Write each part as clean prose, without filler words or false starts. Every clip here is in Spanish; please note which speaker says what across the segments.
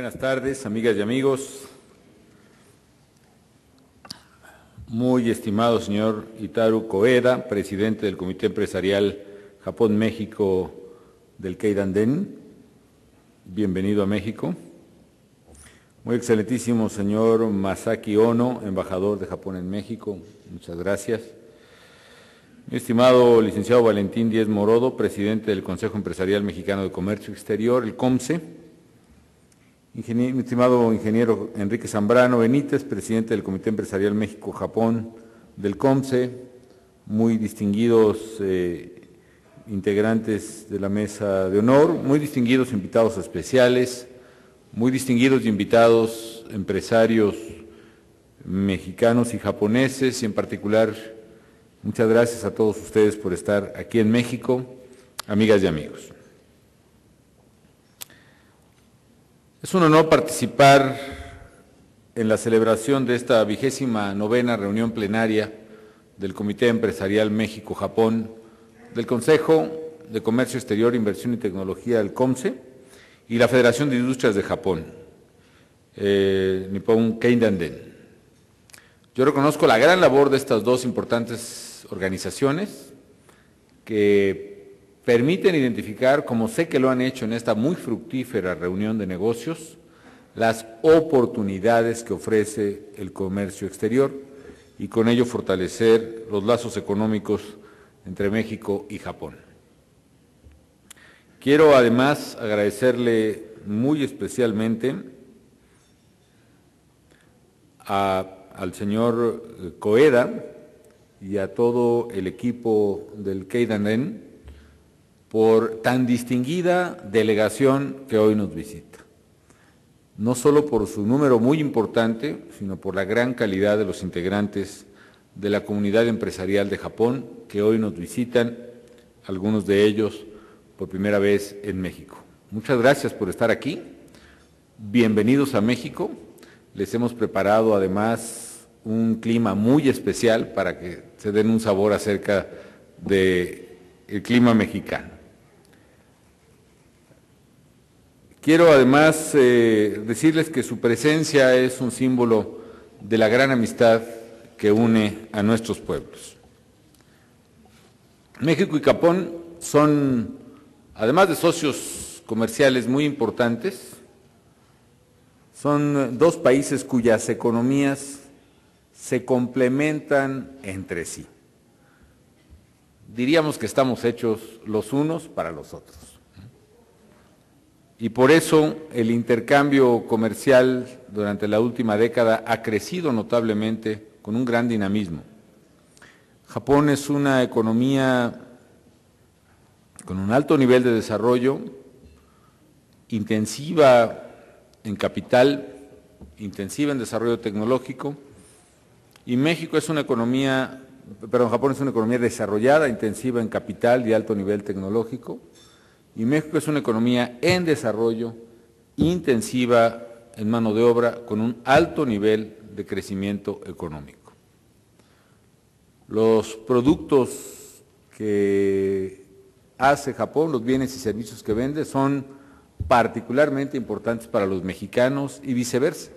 Speaker 1: Buenas tardes, amigas y amigos. Muy estimado señor Itaru Koeda, presidente del Comité Empresarial Japón-México del Keidanren, bienvenido a México. Muy excelentísimo señor Masaki Ono, embajador de Japón en México, muchas gracias. Mi estimado licenciado Valentín Díez Morodo, presidente del Consejo Empresarial Mexicano de Comercio Exterior, el COMCE. Mi estimado ingeniero Enrique Zambrano Benítez, presidente del Comité Empresarial México-Japón del COMCE, muy distinguidos integrantes de la mesa de honor, muy distinguidos invitados especiales, muy distinguidos invitados empresarios mexicanos y japoneses, y en particular, muchas gracias a todos ustedes por estar aquí en México, amigas y amigos. Es un honor participar en la celebración de esta 29ª reunión plenaria del Comité Empresarial México-Japón, del Consejo de Comercio Exterior, Inversión y Tecnología, el COMCE, y la Federación de Industrias de Japón, Nippon Keidanren. Yo reconozco la gran labor de estas dos importantes organizaciones que permiten identificar, como sé que lo han hecho en esta muy fructífera reunión de negocios, las oportunidades que ofrece el comercio exterior y con ello fortalecer los lazos económicos entre México y Japón. Quiero además agradecerle muy especialmente al señor Koeda y a todo el equipo del Keidanren por tan distinguida delegación que hoy nos visita. No solo por su número muy importante, sino por la gran calidad de los integrantes de la comunidad empresarial de Japón que hoy nos visitan, algunos de ellos por primera vez en México. Muchas gracias por estar aquí. Bienvenidos a México. Les hemos preparado además un clima muy especial para que se den un sabor acerca del clima mexicano. Quiero además decirles que su presencia es un símbolo de la gran amistad que une a nuestros pueblos. México y Japón son, además de socios comerciales muy importantes, son dos países cuyas economías se complementan entre sí. Diríamos que estamos hechos los unos para los otros. Y por eso el intercambio comercial durante la última década ha crecido notablemente con un gran dinamismo. Japón es una economía con un alto nivel de desarrollo, intensiva en capital, intensiva en desarrollo tecnológico, y Japón es una economía desarrollada, intensiva en capital y alto nivel tecnológico, y México es una economía en desarrollo, intensiva en mano de obra, con un alto nivel de crecimiento económico. Los productos que hace Japón, los bienes y servicios que vende, son particularmente importantes para los mexicanos y viceversa.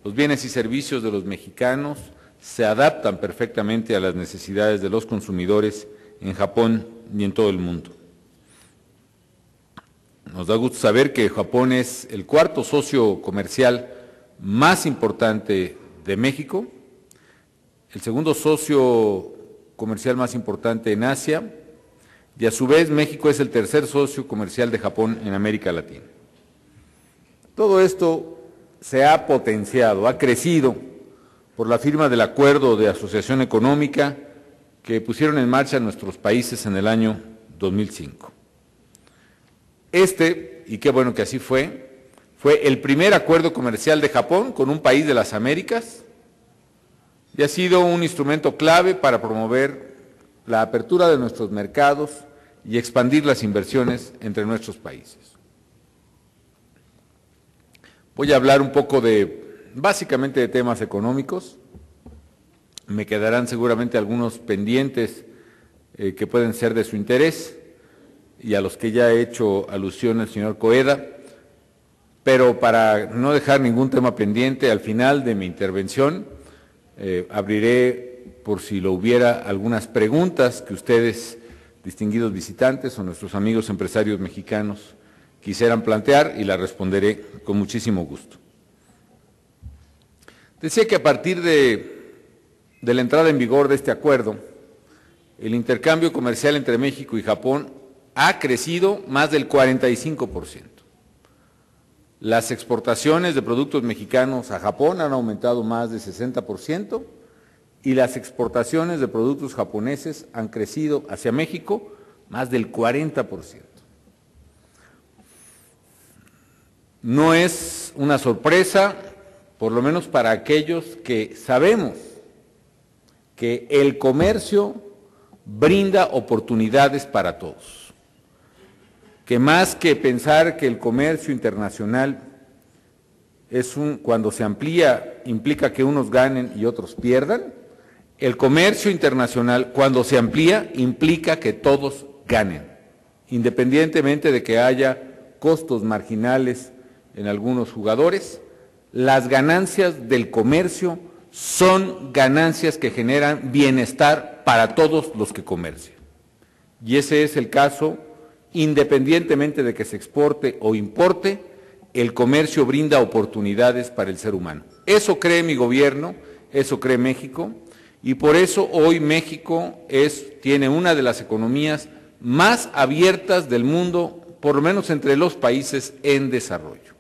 Speaker 1: Los bienes y servicios de los mexicanos se adaptan perfectamente a las necesidades de los consumidores en Japón y en todo el mundo. Nos da gusto saber que Japón es el cuarto socio comercial más importante de México, el segundo socio comercial más importante en Asia, y a su vez México es el tercer socio comercial de Japón en América Latina. Todo esto se ha potenciado, ha crecido por la firma del Acuerdo de Asociación Económica que pusieron en marcha nuestros países en el año 2005. Y qué bueno que así fue el primer acuerdo comercial de Japón con un país de las Américas y ha sido un instrumento clave para promover la apertura de nuestros mercados y expandir las inversiones entre nuestros países. Voy a hablar un poco básicamente de temas económicos. Me quedarán seguramente algunos pendientes que pueden ser de su interés y a los que ya ha hecho alusión el señor Koeda. Pero para no dejar ningún tema pendiente, al final de mi intervención abriré, por si lo hubiera, algunas preguntas que ustedes, distinguidos visitantes o nuestros amigos empresarios mexicanos, quisieran plantear y las responderé con muchísimo gusto. Decía que a partir de la entrada en vigor de este acuerdo, el intercambio comercial entre México y Japón ha crecido más del 45%. Las exportaciones de productos mexicanos a Japón han aumentado más de 60% y las exportaciones de productos japoneses han crecido hacia México más del 40%. No es una sorpresa, por lo menos para aquellos que sabemos que el comercio brinda oportunidades para todos, que más que pensar que el comercio internacional cuando se amplía implica que unos ganen y otros pierdan, el comercio internacional cuando se amplía implica que todos ganen, independientemente de que haya costos marginales en algunos jugadores. Las ganancias del comercio son ganancias que generan bienestar para todos los que comercian. Y ese es el caso, independientemente de que se exporte o importe, el comercio brinda oportunidades para el ser humano. Eso cree mi gobierno, eso cree México, y por eso hoy México tiene una de las economías más abiertas del mundo, por lo menos entre los países en desarrollo.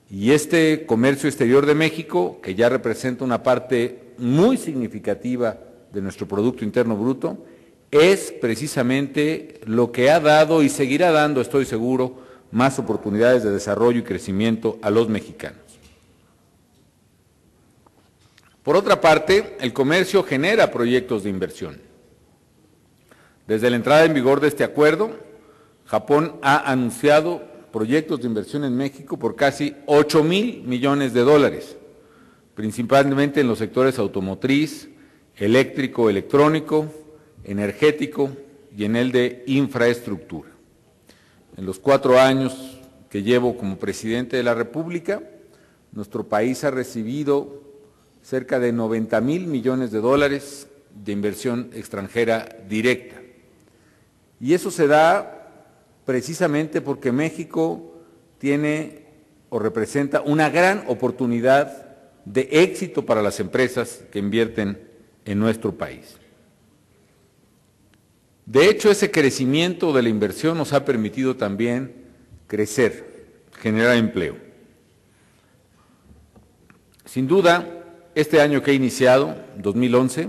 Speaker 1: Y este comercio exterior de México, que ya representa una parte muy significativa de nuestro Producto Interno Bruto, es precisamente lo que ha dado y seguirá dando, estoy seguro, más oportunidades de desarrollo y crecimiento a los mexicanos. Por otra parte, el comercio genera proyectos de inversión. Desde la entrada en vigor de este acuerdo, Japón ha anunciado proyectos de inversión en México por casi 8,000 millones de dólares, principalmente en los sectores automotriz, eléctrico, electrónico, energético y en el de infraestructura. En los 4 años que llevo como presidente de la República, nuestro país ha recibido cerca de 90,000 millones de dólares de inversión extranjera directa. Y eso se da precisamente porque México tiene o representa una gran oportunidad de éxito para las empresas que invierten en nuestro país. De hecho, ese crecimiento de la inversión nos ha permitido también crecer, generar empleo. Sin duda, este año que ha iniciado, 2011,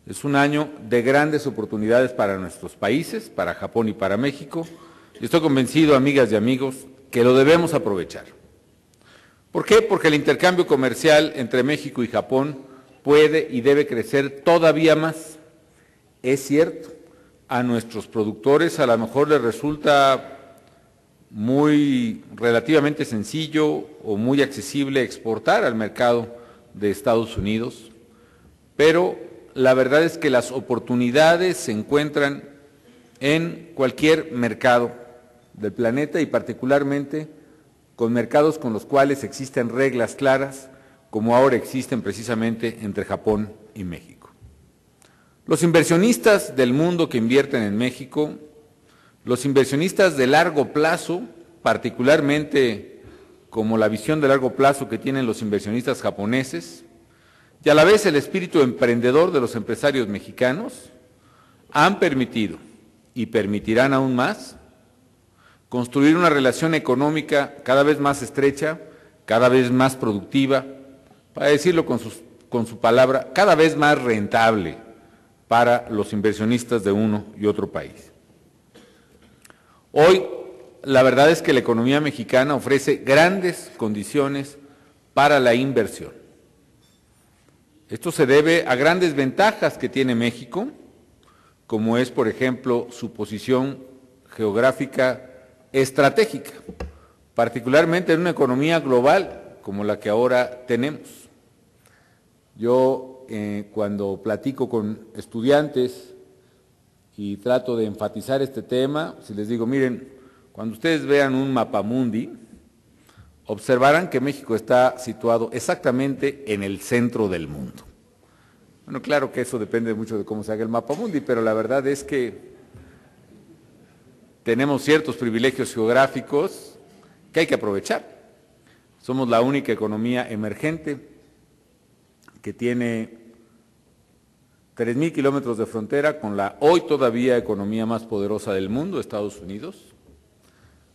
Speaker 1: es un año de grandes oportunidades para nuestros países, para Japón y para México, y estoy convencido, amigas y amigos, que lo debemos aprovechar. ¿Por qué? Porque el intercambio comercial entre México y Japón puede y debe crecer todavía más. Es cierto, a nuestros productores a lo mejor les resulta relativamente sencillo o muy accesible exportar al mercado de Estados Unidos, pero la verdad es que las oportunidades se encuentran en cualquier mercado del planeta y particularmente con mercados con los cuales existen reglas claras, como ahora existen precisamente entre Japón y México. Los inversionistas del mundo que invierten en México, los inversionistas de largo plazo, particularmente como la visión de largo plazo que tienen los inversionistas japoneses, y a la vez el espíritu emprendedor de los empresarios mexicanos, han permitido y permitirán aún más construir una relación económica cada vez más estrecha, cada vez más productiva, para decirlo con su palabra, cada vez más rentable para los inversionistas de uno y otro país. Hoy, la verdad es que la economía mexicana ofrece grandes condiciones para la inversión. Esto se debe a grandes ventajas que tiene México, como es, por ejemplo, su posición geográfica estratégica, particularmente en una economía global como la que ahora tenemos. Yo, cuando platico con estudiantes y trato de enfatizar este tema, si les digo, miren, cuando ustedes vean un mapamundi, observarán que México está situado exactamente en el centro del mundo. Bueno, claro que eso depende mucho de cómo se haga el mapa mundi, pero la verdad es que tenemos ciertos privilegios geográficos que hay que aprovechar. Somos la única economía emergente que tiene 3,000 kilómetros de frontera con la hoy todavía economía más poderosa del mundo, Estados Unidos.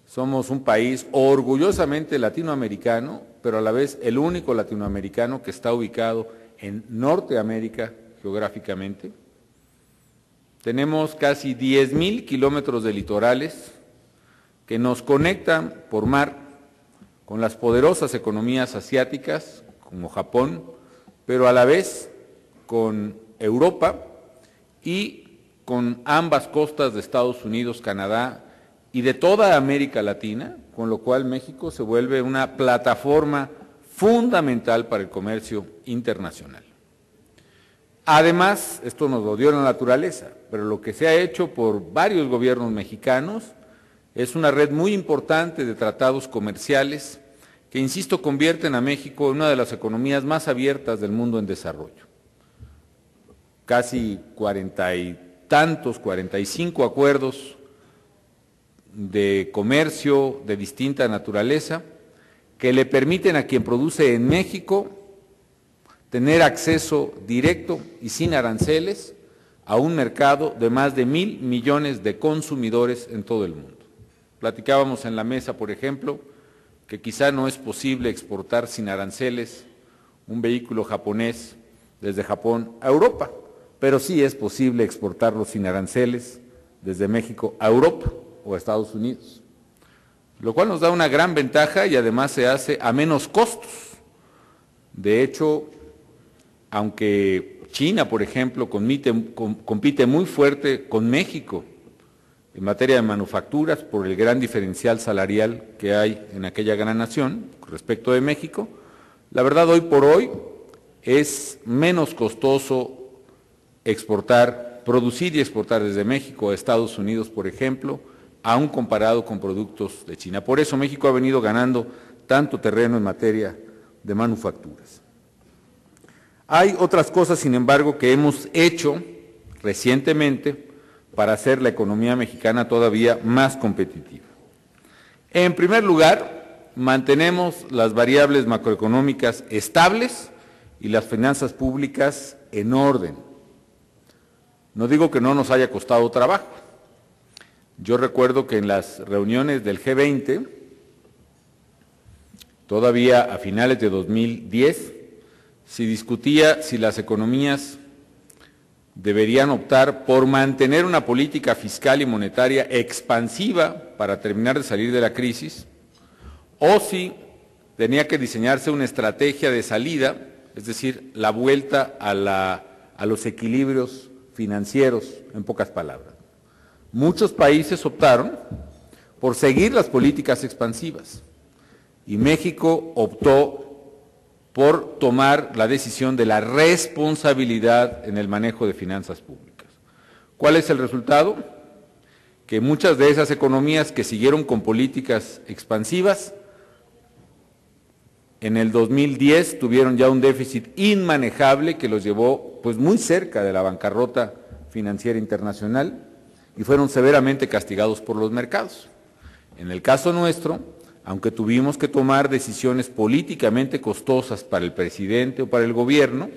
Speaker 1: Somos un país orgullosamente latinoamericano, pero a la vez el único latinoamericano que está ubicado en Norteamérica geográficamente. Tenemos casi 10,000 kilómetros de litorales que nos conectan por mar con las poderosas economías asiáticas, como Japón, pero a la vez con Europa y con ambas costas de Estados Unidos, Canadá y de toda América Latina, con lo cual México se vuelve una plataforma fundamental para el comercio internacional. Además, esto nos lo dio la naturaleza, pero lo que se ha hecho por varios gobiernos mexicanos es una red muy importante de tratados comerciales que, insisto, convierten a México en una de las economías más abiertas del mundo en desarrollo. Casi 45 acuerdos de comercio de distinta naturaleza que le permiten a quien produce en México tener acceso directo y sin aranceles a un mercado de más de 1,000 millones de consumidores en todo el mundo. Platicábamos en la mesa, por ejemplo, que quizá no es posible exportar sin aranceles un vehículo japonés desde Japón a Europa, pero sí es posible exportarlo sin aranceles desde México a Europa o a Estados Unidos, lo cual nos da una gran ventaja y además se hace a menos costos. De hecho, aunque China, por ejemplo, compite muy fuerte con México en materia de manufacturas por el gran diferencial salarial que hay en aquella gran nación respecto de México, la verdad hoy por hoy es menos costoso producir y exportar desde México a Estados Unidos, por ejemplo, aún comparado con productos de China. Por eso México ha venido ganando tanto terreno en materia de manufacturas. Hay otras cosas, sin embargo, que hemos hecho recientemente para hacer la economía mexicana todavía más competitiva. En primer lugar, mantenemos las variables macroeconómicas estables y las finanzas públicas en orden. No digo que no nos haya costado trabajo. Yo recuerdo que en las reuniones del G20, todavía a finales de 2010, se discutía si las economías deberían optar por mantener una política fiscal y monetaria expansiva para terminar de salir de la crisis, o si tenía que diseñarse una estrategia de salida, es decir, la vuelta a los equilibrios financieros, en pocas palabras. Muchos países optaron por seguir las políticas expansivas y México optó por tomar la decisión de la responsabilidad en el manejo de finanzas públicas. ¿Cuál es el resultado? Que muchas de esas economías que siguieron con políticas expansivas, en el 2010 tuvieron ya un déficit inmanejable que los llevó pues muy cerca de la bancarrota financiera internacional y fueron severamente castigados por los mercados. En el caso nuestro, aunque tuvimos que tomar decisiones políticamente costosas para el presidente o para el gobierno,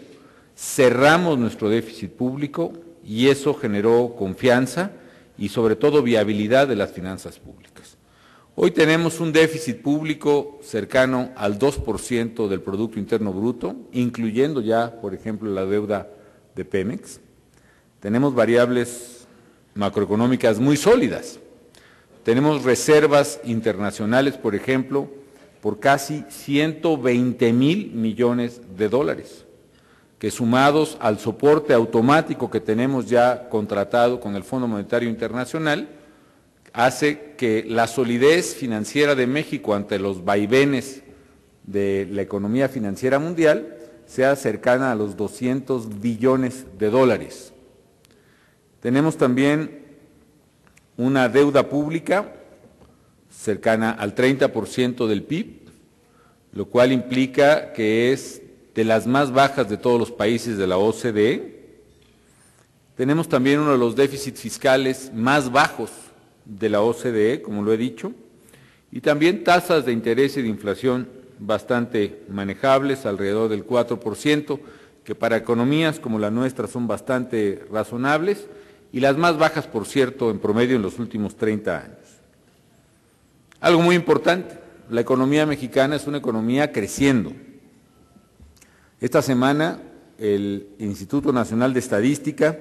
Speaker 1: cerramos nuestro déficit público y eso generó confianza y sobre todo viabilidad de las finanzas públicas. Hoy tenemos un déficit público cercano al 2% del Producto Interno Bruto, incluyendo ya, por ejemplo, la deuda de Pemex. Tenemos variables macroeconómicas muy sólidas. Tenemos reservas internacionales, por ejemplo, por casi 120,000 millones de dólares, que sumados al soporte automático que tenemos ya contratado con el Fondo Monetario Internacional, hace que la solidez financiera de México ante los vaivenes de la economía financiera mundial sea cercana a los 200 billones de dólares. Tenemos también una deuda pública cercana al 30% del PIB, lo cual implica que es de las más bajas de todos los países de la OCDE. Tenemos también uno de los déficits fiscales más bajos de la OCDE, como lo he dicho, y también tasas de interés y de inflación bastante manejables, alrededor del 4%, que para economías como la nuestra son bastante razonables, y las más bajas, por cierto, en promedio en los últimos 30 años. Algo muy importante, la economía mexicana es una economía creciendo. Esta semana el Instituto Nacional de Estadística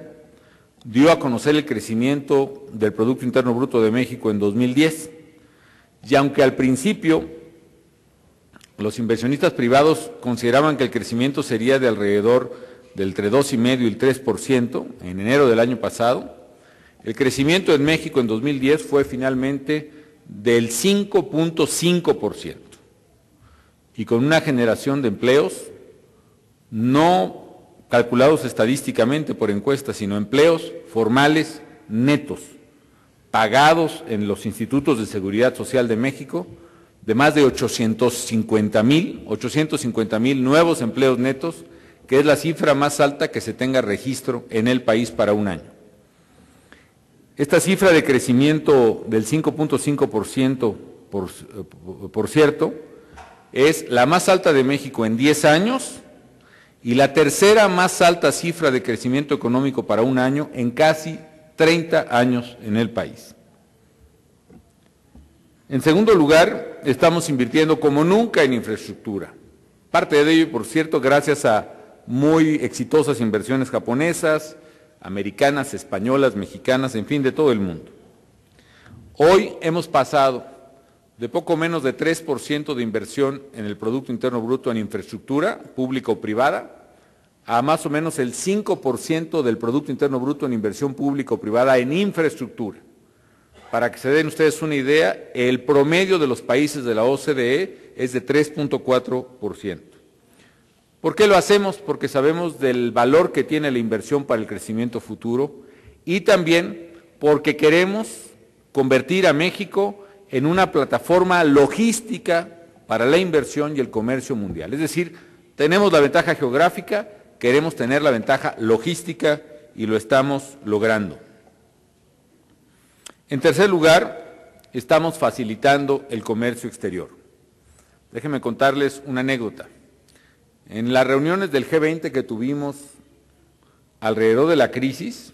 Speaker 1: dio a conocer el crecimiento del Producto Interno Bruto de México en 2010, y aunque al principio los inversionistas privados consideraban que el crecimiento sería de alrededor del entre 2,5% y el 3% en enero del año pasado, el crecimiento en México en 2010 fue finalmente del 5.5%, y con una generación de empleos no calculados estadísticamente por encuestas, sino empleos formales netos, pagados en los institutos de seguridad social de México, de más de 850,000 nuevos empleos netos, que es la cifra más alta que se tenga registro en el país para un año. Esta cifra de crecimiento del 5.5%, por cierto, es la más alta de México en 10 años y la tercera más alta cifra de crecimiento económico para un año en casi 30 años en el país. En segundo lugar, estamos invirtiendo como nunca en infraestructura. Parte de ello, por cierto, gracias a muy exitosas inversiones japonesas, americanas, españolas, mexicanas, en fin, de todo el mundo. Hoy hemos pasado de poco menos de 3% de inversión en el Producto Interno Bruto en infraestructura, pública o privada, a más o menos el 5% del Producto Interno Bruto en inversión pública o privada en infraestructura. Para que se den ustedes una idea, el promedio de los países de la OCDE es de 3.4%. ¿Por qué lo hacemos? Porque sabemos del valor que tiene la inversión para el crecimiento futuro y también porque queremos convertir a México en una plataforma logística para la inversión y el comercio mundial. Es decir, tenemos la ventaja geográfica, queremos tener la ventaja logística y lo estamos logrando. En tercer lugar, estamos facilitando el comercio exterior. Déjenme contarles una anécdota. En las reuniones del G20 que tuvimos alrededor de la crisis,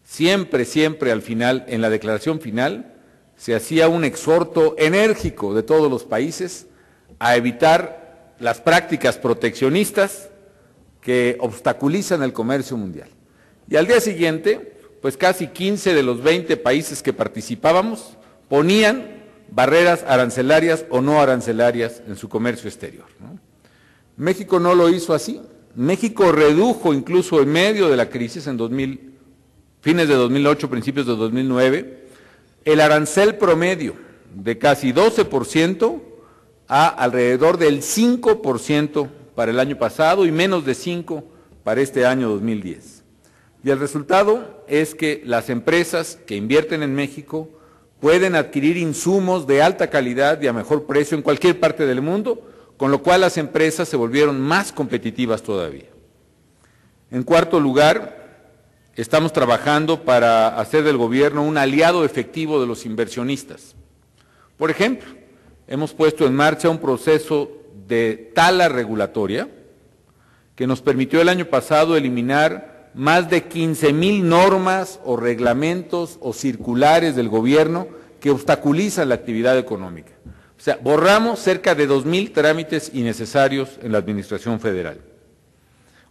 Speaker 1: siempre al final, en la declaración final, se hacía un exhorto enérgico de todos los países a evitar las prácticas proteccionistas que obstaculizan el comercio mundial. Y al día siguiente, pues casi 15 de los 20 países que participábamos ponían barreras arancelarias o no arancelarias en su comercio exterior, ¿no? México no lo hizo así. México redujo incluso en medio de la crisis, fines de 2008, principios de 2009, el arancel promedio de casi 12% a alrededor del 5% para el año pasado y menos de 5% para este año 2010. Y el resultado es que las empresas que invierten en México pueden adquirir insumos de alta calidad y a mejor precio en cualquier parte del mundo, con lo cual las empresas se volvieron más competitivas todavía. En cuarto lugar, estamos trabajando para hacer del gobierno un aliado efectivo de los inversionistas. Por ejemplo, hemos puesto en marcha un proceso de tala regulatoria que nos permitió el año pasado eliminar más de 15,000 normas o reglamentos o circulares del gobierno que obstaculizan la actividad económica. O sea, borramos cerca de 2,000 trámites innecesarios en la Administración Federal.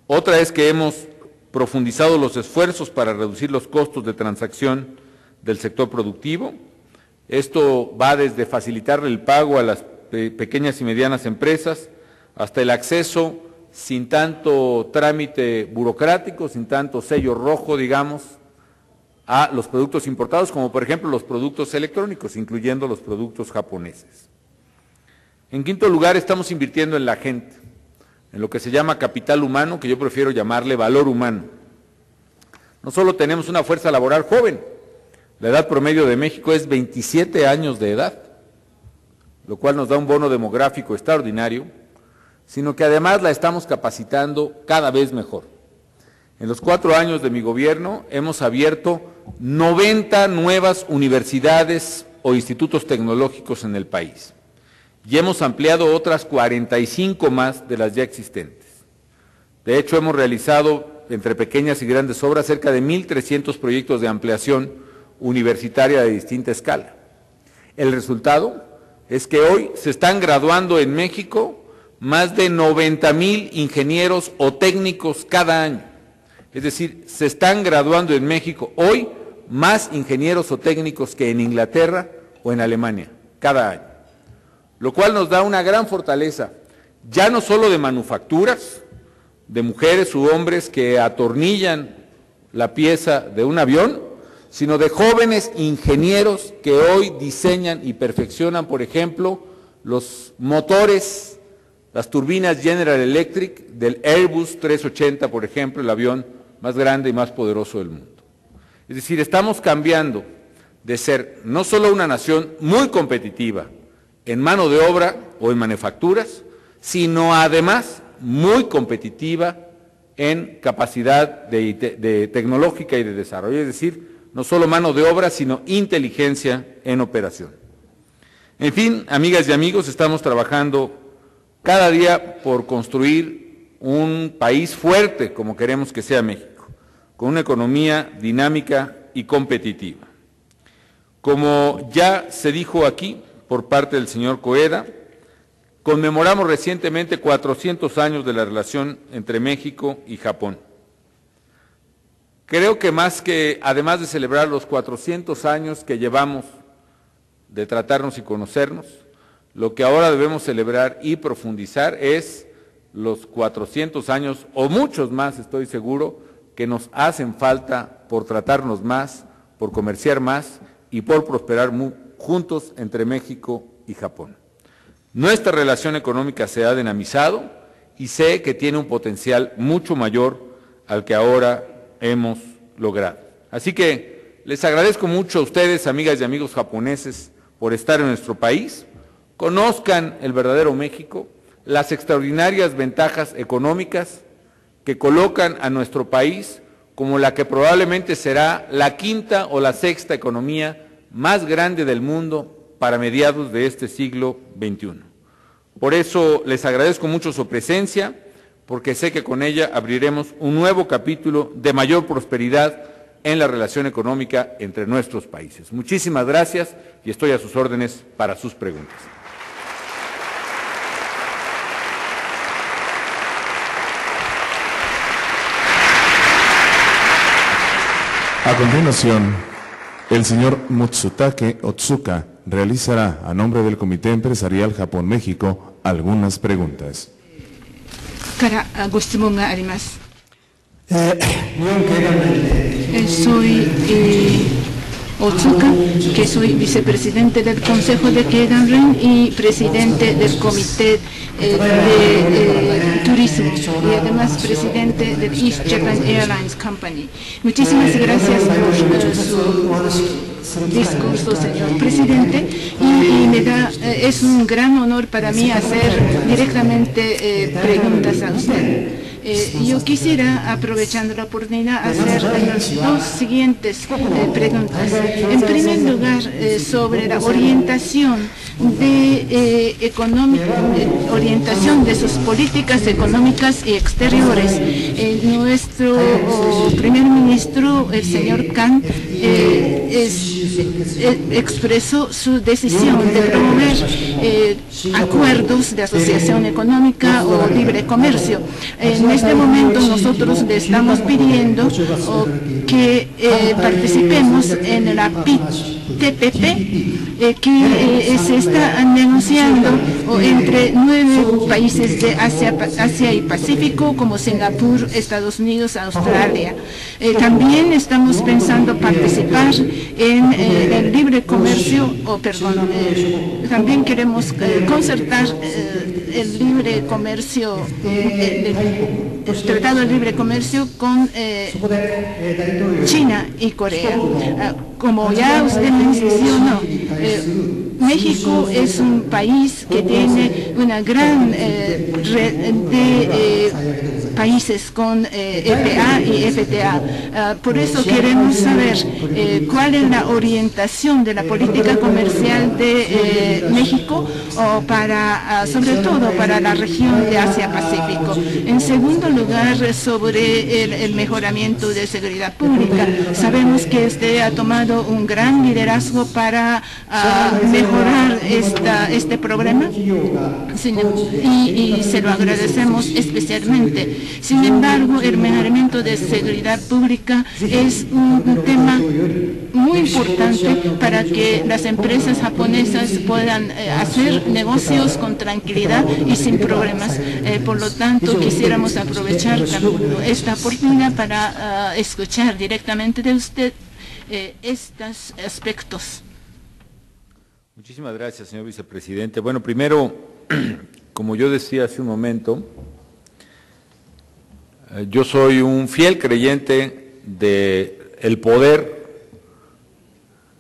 Speaker 1: Otra es que hemos profundizado los esfuerzos para reducir los costos de transacción del sector productivo. Esto va desde facilitar el pago a las pequeñas y medianas empresas hasta el acceso sin tanto trámite burocrático, sin tanto sello rojo, digamos, a los productos importados, como por ejemplo los productos electrónicos, incluyendo los productos japoneses. En quinto lugar, estamos invirtiendo en la gente, en lo que se llama capital humano, que yo prefiero llamarle valor humano. No solo tenemos una fuerza laboral joven, la edad promedio de México es 27 años de edad, lo cual nos da un bono demográfico extraordinario, sino que además la estamos capacitando cada vez mejor. En los 4 años de mi gobierno hemos abierto 90 nuevas universidades o institutos tecnológicos en el país y hemos ampliado otras 45 más de las ya existentes. De hecho, hemos realizado, entre pequeñas y grandes obras, cerca de 1.300 proyectos de ampliación universitaria de distinta escala. El resultado es que hoy se están graduando en México más de 90,000 ingenieros o técnicos cada año. Es decir, se están graduando en México hoy más ingenieros o técnicos que en Inglaterra o en Alemania, cada año. Lo cual nos da una gran fortaleza, ya no solo de manufacturas, de mujeres u hombres que atornillan la pieza de un avión, sino de jóvenes ingenieros que hoy diseñan y perfeccionan, por ejemplo, los motores, las turbinas General Electric del Airbus 380, por ejemplo, el avión más grande y más poderoso del mundo. Es decir, estamos cambiando de ser no solo una nación muy competitiva en mano de obra o en manufacturas, sino además muy competitiva en capacidad tecnológica y de desarrollo, es decir, no solo mano de obra, sino inteligencia en operación. En fin, amigas y amigos, estamos trabajando cada día por construir un país fuerte, como queremos que sea México, con una economía dinámica y competitiva. Como ya se dijo aquí por parte del señor Koeda, conmemoramos recientemente 400 años de la relación entre México y Japón. Creo que además de celebrar los 400 años que llevamos de tratarnos y conocernos, lo que ahora debemos celebrar y profundizar es los 400 años, o muchos más, estoy seguro, que nos hacen falta por tratarnos más, por comerciar más y por prosperar juntos entre México y Japón. Nuestra relación económica se ha dinamizado y sé que tiene un potencial mucho mayor al que ahora hemos logrado. Así que les agradezco mucho a ustedes, amigas y amigos japoneses, por estar en nuestro país. Conozcan el verdadero México, las extraordinarias ventajas económicas que colocan a nuestro país como la que probablemente será la 5ª o la 6ª economía más grande del mundo para mediados de este siglo XXI. Por eso les agradezco mucho su presencia, porque sé que con ella abriremos un nuevo capítulo de mayor prosperidad en la relación económica entre nuestros países. Muchísimas gracias y estoy a sus órdenes para sus preguntas.
Speaker 2: A continuación, el señor Mutsutake Otsuka realizará a nombre del Comité Empresarial Japón-México algunas preguntas.
Speaker 3: Soy Otsuka, que soy vicepresidente del Consejo de Keidanren y presidente del Comité de Turismo y además presidente del East Japan Airlines Company. Muchísimas gracias por su discurso, señor presidente, y es un gran honor para mí hacer directamente preguntas a usted. Yo quisiera, aprovechando la oportunidad, hacer dos siguientes preguntas. En primer lugar, sobre la orientación orientación de sus políticas económicas y exteriores. Nuestro primer ministro, el señor Kan, expresó su decisión de promover acuerdos de asociación económica o libre comercio. En este momento nosotros le estamos pidiendo que participemos en la TPP, que se está negociando entre 9 países de Asia y Pacífico, como Singapur, Estados Unidos, Australia. También estamos pensando participar en el libre comercio, también queremos concertar el libre comercio, el Tratado de Libre Comercio con China y Corea. Como ya usted mencionó, México es un país que tiene una gran red de países con EPA y FTA. Por eso queremos saber cuál es la orientación de la política comercial de México, sobre todo para la región de Asia-Pacífico. En segundo lugar, sobre el mejoramiento de seguridad pública. Sabemos que usted ha tomado un gran liderazgo para mejorar este programa y se lo agradecemos especialmente. Sin embargo, el mejoramiento de seguridad pública es un tema muy importante para que las empresas japonesas puedan hacer negocios con tranquilidad y sin problemas. Por lo tanto, quisiéramos aprovechar esta oportunidad para escuchar directamente de usted estos aspectos.
Speaker 1: Muchísimas gracias, señor vicepresidente. Bueno, primero, como yo decía hace un momento, yo soy un fiel creyente del poder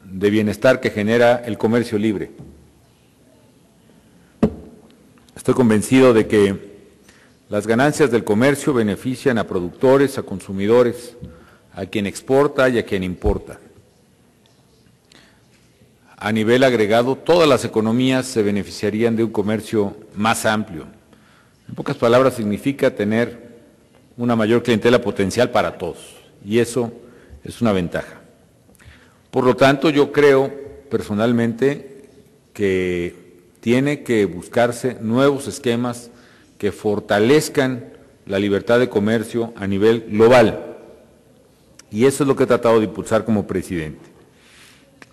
Speaker 1: de bienestar que genera el comercio libre. Estoy convencido de que las ganancias del comercio benefician a productores, a consumidores, a quien exporta y a quien importa. A nivel agregado, todas las economías se beneficiarían de un comercio más amplio. En pocas palabras, significa tener una mayor clientela potencial para todos, y eso es una ventaja. Por lo tanto, yo creo personalmente que tiene que buscarse nuevos esquemas que fortalezcan la libertad de comercio a nivel global, y eso es lo que he tratado de impulsar como presidente.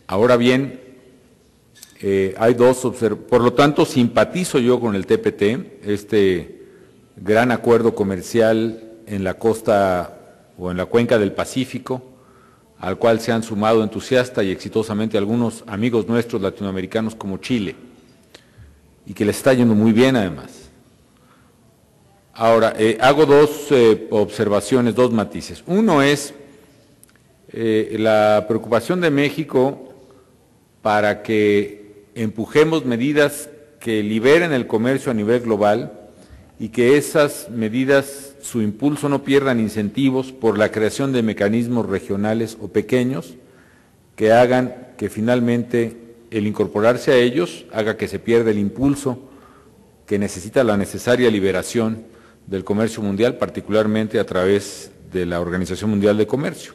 Speaker 1: Ahora bien, hay por lo tanto, simpatizo yo con el TPT, este gran acuerdo comercial en la costa o en la cuenca del Pacífico, al cual se han sumado entusiasta y exitosamente algunos amigos nuestros latinoamericanos como Chile, y que les está yendo muy bien además. Ahora, hago dos observaciones, dos matices. Uno es la preocupación de México para que empujemos medidas que liberen el comercio a nivel global y que esas medidas, su impulso, no pierdan incentivos por la creación de mecanismos regionales o pequeños que hagan que finalmente el incorporarse a ellos haga que se pierda el impulso que necesita la necesaria liberación del comercio mundial, particularmente a través de la Organización Mundial de Comercio.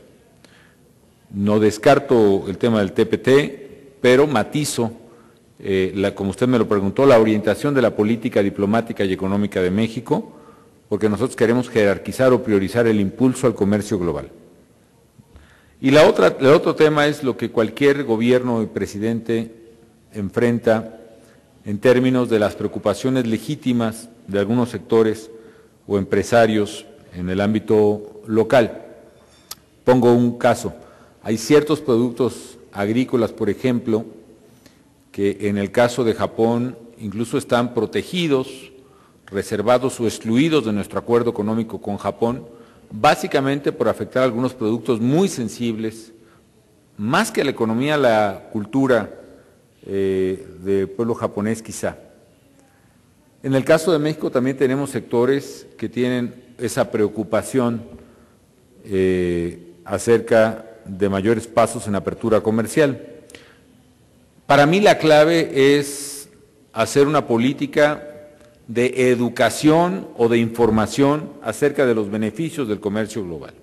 Speaker 1: No descarto el tema del TPT, pero matizo, como usted me lo preguntó, la orientación de la política diplomática y económica de México, porque nosotros queremos jerarquizar o priorizar el impulso al comercio global. Y el otro tema es lo que cualquier gobierno y presidente enfrenta en términos de las preocupaciones legítimas de algunos sectores o empresarios en el ámbito local. Pongo un caso. Hay ciertos productos agrícolas, por ejemplo, que en el caso de Japón incluso están protegidos, reservados o excluidos de nuestro acuerdo económico con Japón, básicamente por afectar a algunos productos muy sensibles, más que a la economía, la cultura del pueblo japonés quizá. En el caso de México también tenemos sectores que tienen esa preocupación acerca de mayores pasos en apertura comercial. Para mí la clave es hacer una política de educación o de información acerca de los beneficios del comercio global.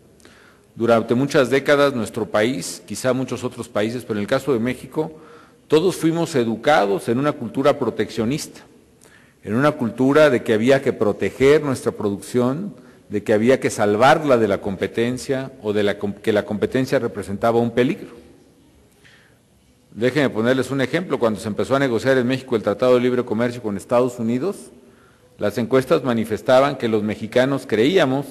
Speaker 1: Durante muchas décadas nuestro país, quizá muchos otros países, pero en el caso de México, todos fuimos educados en una cultura proteccionista, en una cultura de que había que proteger nuestra producción, de que había que salvarla de la competencia o de que la competencia representaba un peligro. Déjenme ponerles un ejemplo. Cuando se empezó a negociar en México el Tratado de Libre Comercio con Estados Unidos, las encuestas manifestaban que los mexicanos creíamos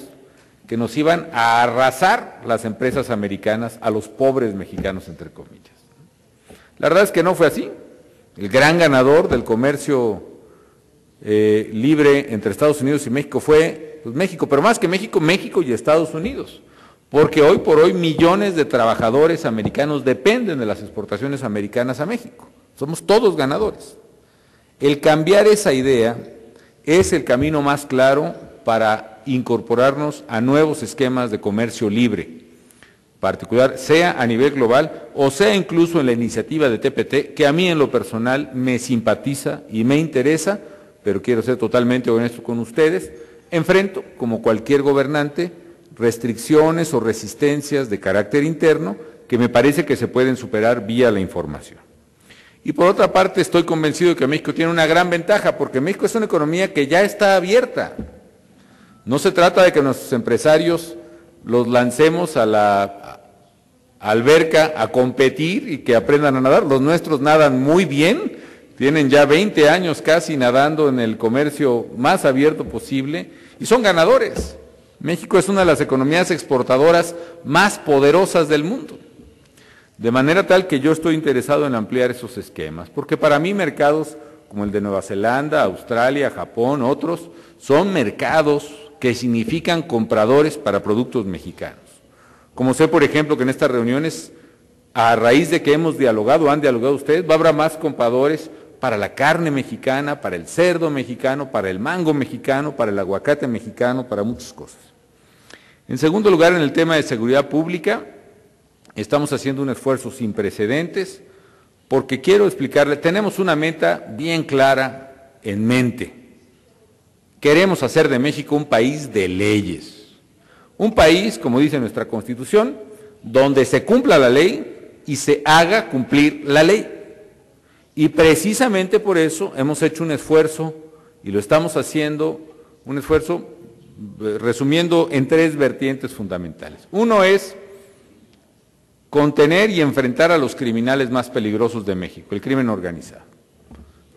Speaker 1: que nos iban a arrasar las empresas americanas a los pobres mexicanos, entre comillas. La verdad es que no fue así. El gran ganador del comercio libre entre Estados Unidos y México fue pues, México, pero más que México, México y Estados Unidos, porque hoy por hoy millones de trabajadores americanos dependen de las exportaciones americanas a México. Somos todos ganadores. El cambiar esa idea es el camino más claro para incorporarnos a nuevos esquemas de comercio libre, particular, sea a nivel global o sea incluso en la iniciativa de TPT, que a mí en lo personal me simpatiza y me interesa, pero quiero ser totalmente honesto con ustedes, enfrento, como cualquier gobernante, restricciones o resistencias de carácter interno que me parece que se pueden superar vía la información. Y por otra parte estoy convencido de que México tiene una gran ventaja, porque México es una economía que ya está abierta. No se trata de que nuestros empresarios los lancemos a la alberca a competir y que aprendan a nadar. Los nuestros nadan muy bien, tienen ya 20 años casi nadando en el comercio más abierto posible y son ganadores. México es una de las economías exportadoras más poderosas del mundo. De manera tal que yo estoy interesado en ampliar esos esquemas, porque para mí mercados como el de Nueva Zelanda, Australia, Japón, otros, son mercados que significan compradores para productos mexicanos. Como sé, por ejemplo, que en estas reuniones, a raíz de que hemos dialogado, han dialogado ustedes, habrá más compradores para la carne mexicana, para el cerdo mexicano, para el mango mexicano, para el aguacate mexicano, para muchas cosas. En segundo lugar, en el tema de seguridad pública, estamos haciendo un esfuerzo sin precedentes, porque quiero explicarle, tenemos una meta bien clara en mente. Queremos hacer de México un país de leyes. Un país, como dice nuestra Constitución, donde se cumpla la ley y se haga cumplir la ley. Y precisamente por eso hemos hecho un esfuerzo, y lo estamos haciendo, un esfuerzo resumiendo en tres vertientes fundamentales. Uno es contener y enfrentar a los criminales más peligrosos de México, el crimen organizado,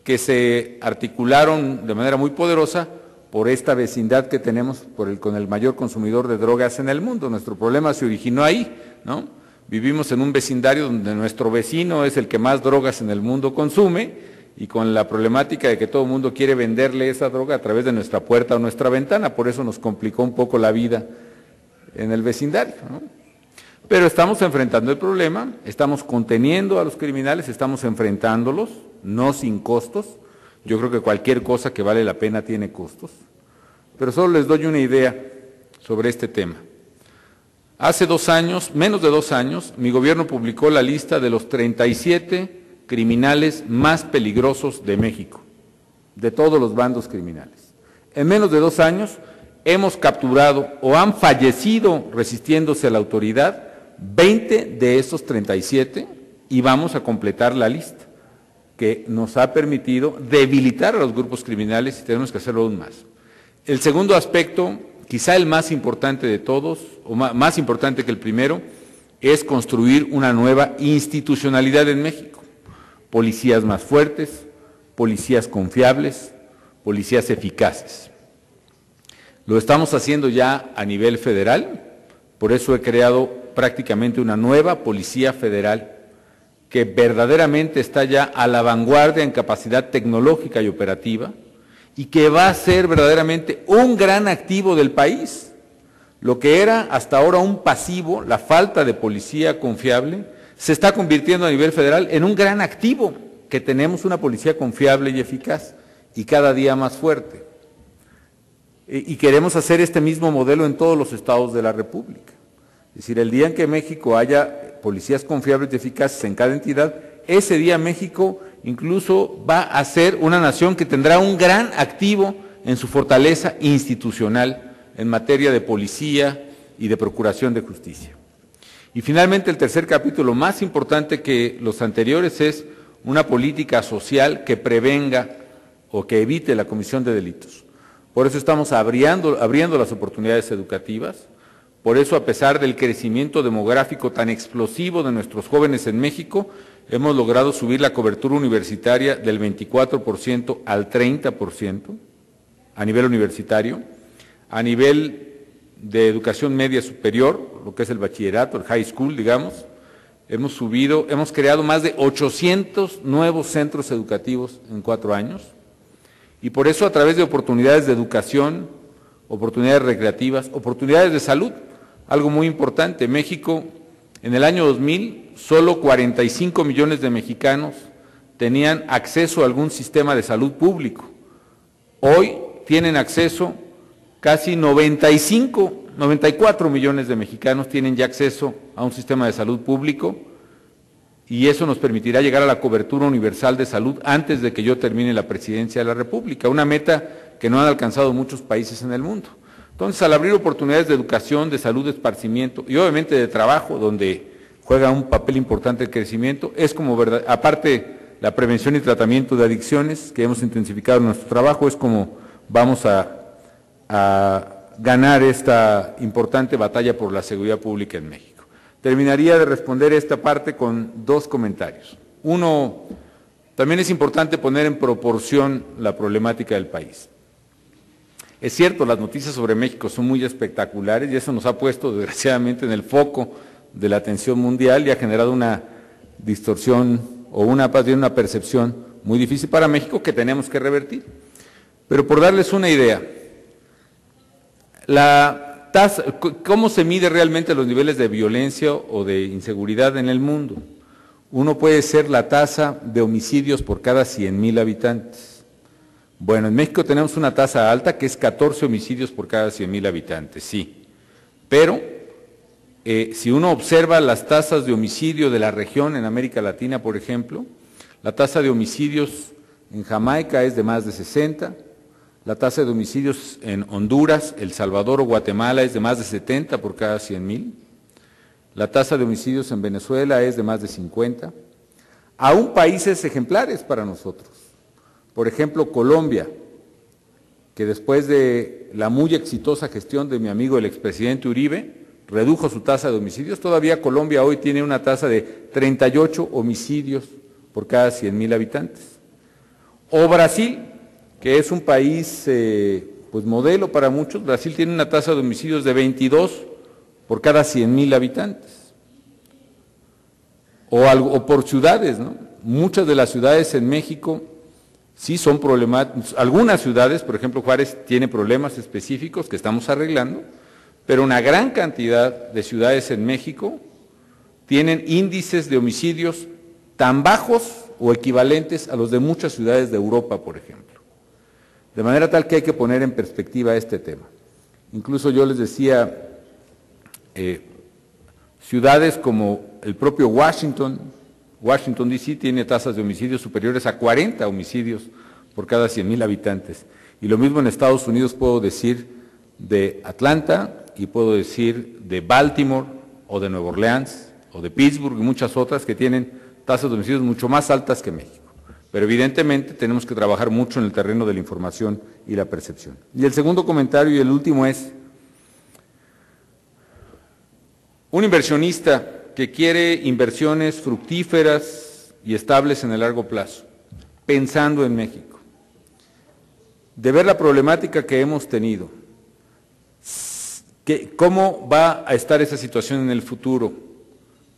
Speaker 1: que se articularon de manera muy poderosa por esta vecindad que tenemos con el mayor consumidor de drogas en el mundo. Nuestro problema se originó ahí, ¿no? Vivimos en un vecindario donde nuestro vecino es el que más drogas en el mundo consume y con la problemática de que todo el mundo quiere venderle esa droga a través de nuestra puerta o nuestra ventana, por eso nos complicó un poco la vida en el vecindario, ¿no? Pero estamos enfrentando el problema, estamos conteniendo a los criminales, estamos enfrentándolos, no sin costos. Yo creo que cualquier cosa que vale la pena tiene costos. Pero solo les doy una idea sobre este tema. Hace 2 años, menos de 2 años, mi gobierno publicó la lista de los 37 criminales más peligrosos de México, de todos los bandos criminales. En menos de 2 años hemos capturado o han fallecido resistiéndose a la autoridad 20 de esos 37 y vamos a completar la lista, que nos ha permitido debilitar a los grupos criminales y tenemos que hacerlo aún más. El segundo aspecto, quizá el más importante de todos, o más importante que el primero, es construir una nueva institucionalidad en México. Policías más fuertes, policías confiables, policías eficaces. Lo estamos haciendo ya a nivel federal, por eso he creado prácticamente una nueva Policía Federal que verdaderamente está ya a la vanguardia en capacidad tecnológica y operativa y que va a ser verdaderamente un gran activo del país. Lo que era hasta ahora un pasivo, la falta de policía confiable, se está convirtiendo a nivel federal en un gran activo, que tenemos una policía confiable y eficaz y cada día más fuerte. Y queremos hacer este mismo modelo en todos los estados de la República. Es decir, el día en que México haya policías confiables y eficaces en cada entidad, ese día México incluso va a ser una nación que tendrá un gran activo en su fortaleza institucional en materia de policía y de procuración de justicia. Y finalmente el tercer capítulo, más importante que los anteriores, es una política social que prevenga o que evite la comisión de delitos. Por eso estamos abriendo las oportunidades educativas. Por eso, a pesar del crecimiento demográfico tan explosivo de nuestros jóvenes en México, hemos logrado subir la cobertura universitaria del 24% al 30% a nivel universitario. A nivel de educación media superior, lo que es el bachillerato, el high school, digamos, hemos creado más de 800 nuevos centros educativos en 4 años. Y por eso, a través de oportunidades de educación, oportunidades recreativas, oportunidades de salud, algo muy importante, México, en el año 2000, solo 45 millones de mexicanos tenían acceso a algún sistema de salud público. Hoy tienen acceso casi 94 millones de mexicanos tienen ya acceso a un sistema de salud público, y eso nos permitirá llegar a la cobertura universal de salud antes de que yo termine la presidencia de la República, una meta que no han alcanzado muchos países en el mundo. Entonces, al abrir oportunidades de educación, de salud, de esparcimiento y obviamente de trabajo, donde juega un papel importante el crecimiento, es como verdad, aparte la prevención y tratamiento de adicciones que hemos intensificado en nuestro trabajo, es como vamos a ganar esta importante batalla por la seguridad pública en México. Terminaría de responder esta parte con dos comentarios. Uno, también es importante poner en proporción la problemática del país. Es cierto, las noticias sobre México son muy espectaculares y eso nos ha puesto desgraciadamente en el foco de la atención mundial y ha generado una distorsión o una percepción muy difícil para México que tenemos que revertir. Pero por darles una idea, ¿cómo se mide realmente los niveles de violencia o de inseguridad en el mundo? Uno puede ser la tasa de homicidios por cada 100,000 habitantes. Bueno, en México tenemos una tasa alta que es 14 homicidios por cada 100,000 habitantes, sí. Pero si uno observa las tasas de homicidio de la región en América Latina, por ejemplo, la tasa de homicidios en Jamaica es de más de 60, la tasa de homicidios en Honduras, El Salvador o Guatemala es de más de 70 por cada 100,000. La tasa de homicidios en Venezuela es de más de 50. Aún países ejemplares para nosotros. Por ejemplo, Colombia, que después de la muy exitosa gestión de mi amigo el expresidente Uribe, redujo su tasa de homicidios. Todavía Colombia hoy tiene una tasa de 38 homicidios por cada 100,000 habitantes. O Brasil, que es un país pues modelo para muchos. Brasil tiene una tasa de homicidios de 22 por cada 100,000 habitantes. O por ciudades, ¿no? Muchas de las ciudades en México sí son problemáticas. Algunas ciudades, por ejemplo Juárez, tiene problemas específicos que estamos arreglando, pero una gran cantidad de ciudades en México tienen índices de homicidios tan bajos o equivalentes a los de muchas ciudades de Europa, por ejemplo. De manera tal que hay que poner en perspectiva este tema. Incluso yo les decía, ciudades como el propio Washington D.C. tiene tasas de homicidios superiores a 40 homicidios por cada 100,000 habitantes. Y lo mismo en Estados Unidos puedo decir de Atlanta y puedo decir de Baltimore o de Nueva Orleans o de Pittsburgh y muchas otras que tienen tasas de homicidios mucho más altas que México. Pero evidentemente tenemos que trabajar mucho en el terreno de la información y la percepción. Y el segundo comentario y el último es, un inversionista que quiere inversiones fructíferas y estables en el largo plazo, pensando en México, de ver la problemática que hemos tenido, ¿cómo va a estar esa situación en el futuro?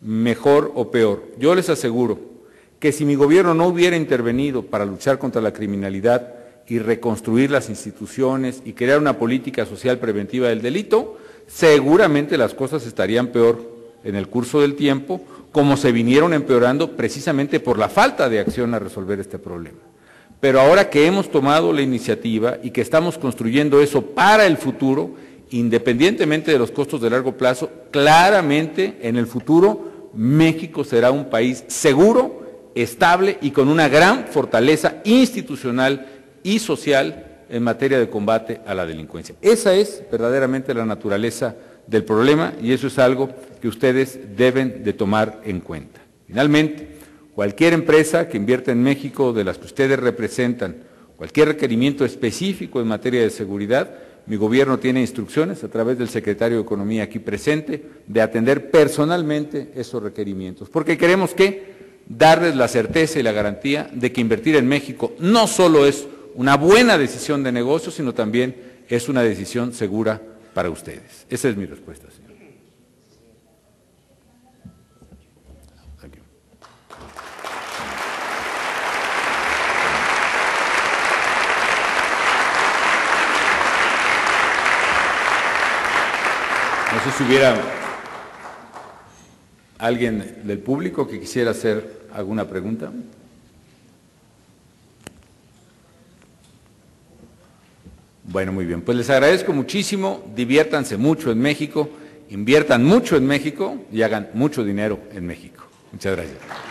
Speaker 1: ¿Mejor o peor? Yo les aseguro que si mi gobierno no hubiera intervenido para luchar contra la criminalidad y reconstruir las instituciones y crear una política social preventiva del delito, seguramente las cosas estarían peor en el curso del tiempo, como se vinieron empeorando precisamente por la falta de acción a resolver este problema. Pero ahora que hemos tomado la iniciativa y que estamos construyendo eso para el futuro, independientemente de los costos de largo plazo, claramente en el futuro México será un país seguro, estable y con una gran fortaleza institucional y social en materia de combate a la delincuencia. Esa es verdaderamente la naturaleza del problema y eso es algo que ustedes deben de tomar en cuenta. Finalmente, cualquier empresa que invierta en México, de las que ustedes representan, cualquier requerimiento específico en materia de seguridad, mi gobierno tiene instrucciones a través del secretario de Economía aquí presente de atender personalmente esos requerimientos, porque queremos darles la certeza y la garantía de que invertir en México no solo es una buena decisión de negocio, sino también es una decisión segura para ustedes. Esa es mi respuesta, señor. si hubiera alguien del público que quisiera hacer alguna pregunta. Bueno, muy bien. Pues les agradezco muchísimo, diviértanse mucho en México, inviertan mucho en México y hagan mucho dinero en México. Muchas gracias.